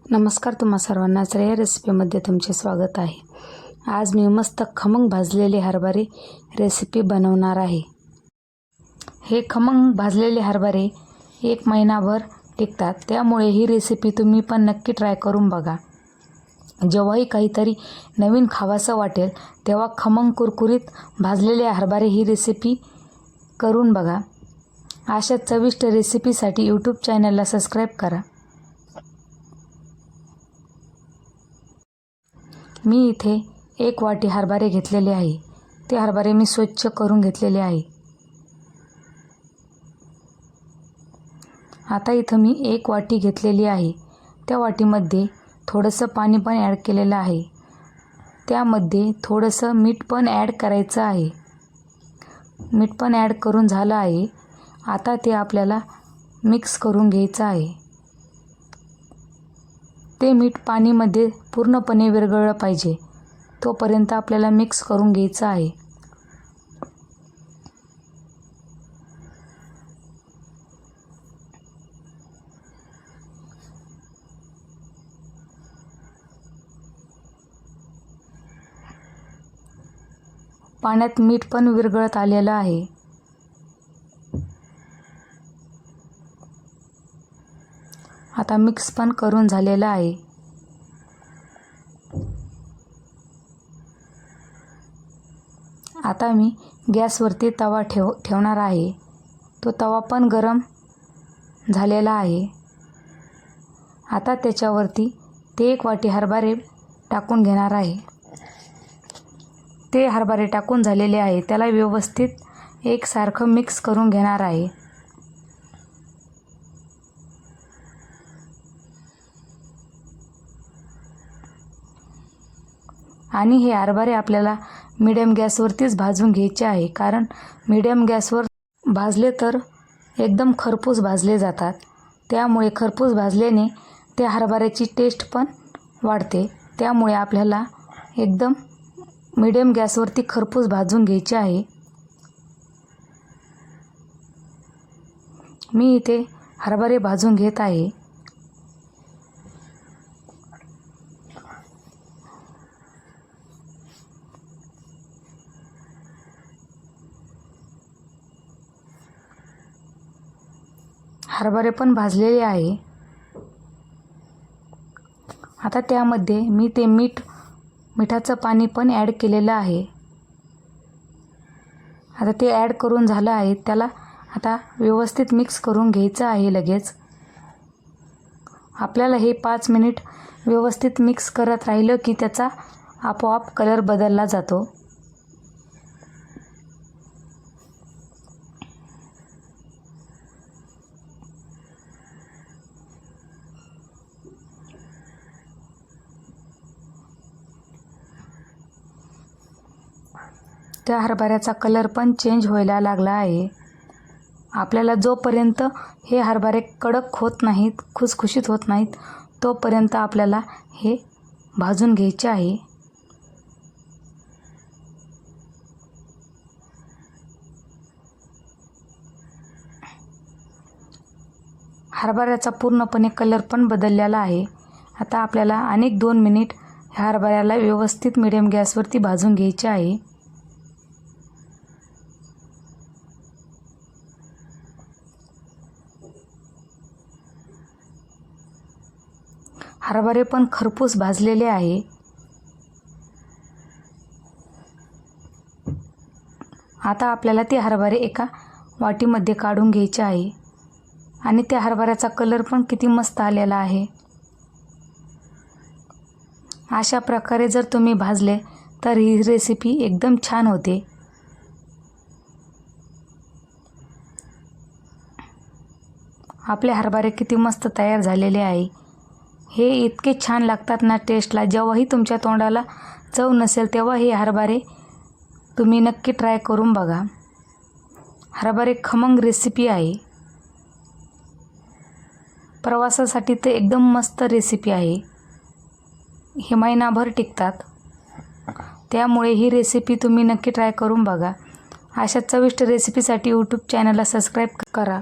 नमस्कार, तुम्हा सर्वांना श्रेया रेसिपीमध्ये तुमचे स्वागत आहे। आज मी मस्त खमंग भाजलेले हरभरे रेसिपी बनवणार आहे। हे खमंग भाजलेले हरभरे 1 महिनाभर टिकतात, त्यामुळे ही रेसिपी तुम्ही पण नक्की ट्राय करून बघा। जेव्हाही काहीतरी नवीन खावासं वाटेल तेव्हा खमंग कुरकुरीत भाजलेले हरभरे ही रेसिपी करून बघा। अशा चविष्ट रेसिपीसाठी यूट्यूब चॅनलला सबस्क्राईब करा। मी इथे 1 वाटी हरभरे घेतलेले आहे। ते हरभरे मी स्वच्छ करून घेतलेले आहे। आता इथं मी 1 वाटी घेतलेली आहे। त्या वाटीमध्ये थोडंसं पाणी पण ॲड केलेलं आहे। त्यामध्ये थोडंसं मीठ पण ॲड करायचं आहे। मीठ पण ॲड करून झालं आहे। आता ते आपल्याला मिक्स करून घ्यायचं आहे। ते मीठ पाणीमध्ये पूर्णपणे विरघळलं पाहिजे, तोपर्यंत आपल्याला मिक्स करून घ्यायचं आहे। पाण्यात मीठ पण विरघळत आलेलं आहे। आता मिक्स पण करून झालेलं आहे। आता मी गॅसवरती तवा ठेवणार आहे। तो तवा पण गरम झालेला आहे। आता त्याच्यावरती ते 1 वाटी हरभरे टाकून घेणार आहे। ते हरभरे टाकून झालेले आहे, त्याला व्यवस्थित एकसारखं मिक्स करून घेणार आहे। आणि हे हरभरे आपल्याला मीडियम गॅसवरतीच भाजून घ्यायचे आहे, कारण मीडियम गॅसवर भाजले तर एकदम खरपूस भाजले जातात। त्यामुळे खरपूस भाजल्याने त्या हरभऱ्याची टेस्ट पण वाढते। त्यामुळे आपल्याला एकदम मीडियम गॅसवरती खरपूस भाजून घ्यायचे आहे। मी इथे हरभरे भाजून घेत आहे। हरभरे पण भाजलेले आहे। आता त्यामध्ये मी ते मिठाचं पाणी पण ॲड केलेलं आहे। आता ते ॲड करून झालं आहे, त्याला आता व्यवस्थित मिक्स करून घ्यायचं आहे। लगेच आपल्याला हे 5 मिनिट व्यवस्थित मिक्स करत राहिलं की त्याचा आपोआप कलर बदलला जातो। त्या हरभऱ्याचा कलर पण चेंज व्हायला लागला आहे। आपल्याला जोपर्यंत हे हरभरे कडक होत नाहीत, खुसखुशीत होत नाहीत, तोपर्यंत आपल्याला हे भाजून घ्यायचे आहे। हरभऱ्याचा पूर्णपणे कलर पण बदललेला आहे। आता आपल्याला अनेक 2 मिनिट ह्या हरभऱ्याला व्यवस्थित मीडियम गॅसवरती भाजून घ्यायचे आहे। हरभरे पण खरपूस भाजलेले आहे। आता आपल्याला ते हरभरे एका वाटीमध्ये काढून घ्यायचे आहे। आणि त्या हरभऱ्याचा कलर पण किती मस्त आलेला आहे। अशा प्रकारे जर तुम्ही भाजले तर ही रेसिपी एकदम छान होते। आपले हरभरे किती मस्त तयार झालेले आहे। हे इतके छान लागतात ना टेस्टला। जेव्हाही तुमच्या तोंडाला चव नसेल तेव्हा हे हरभरे तुम्ही नक्की ट्राय करून बघा। हरभरे खमंग रेसिपी आहे। प्रवासासाठी ते एकदम मस्त रेसिपी आहे। हे महिनाभर टिकतात, त्यामुळे ही रेसिपी तुम्ही नक्की ट्राय करून बघा। अशा चविष्ट रेसिपीसाठी यूट्यूब चॅनलला सबस्क्राईब करा।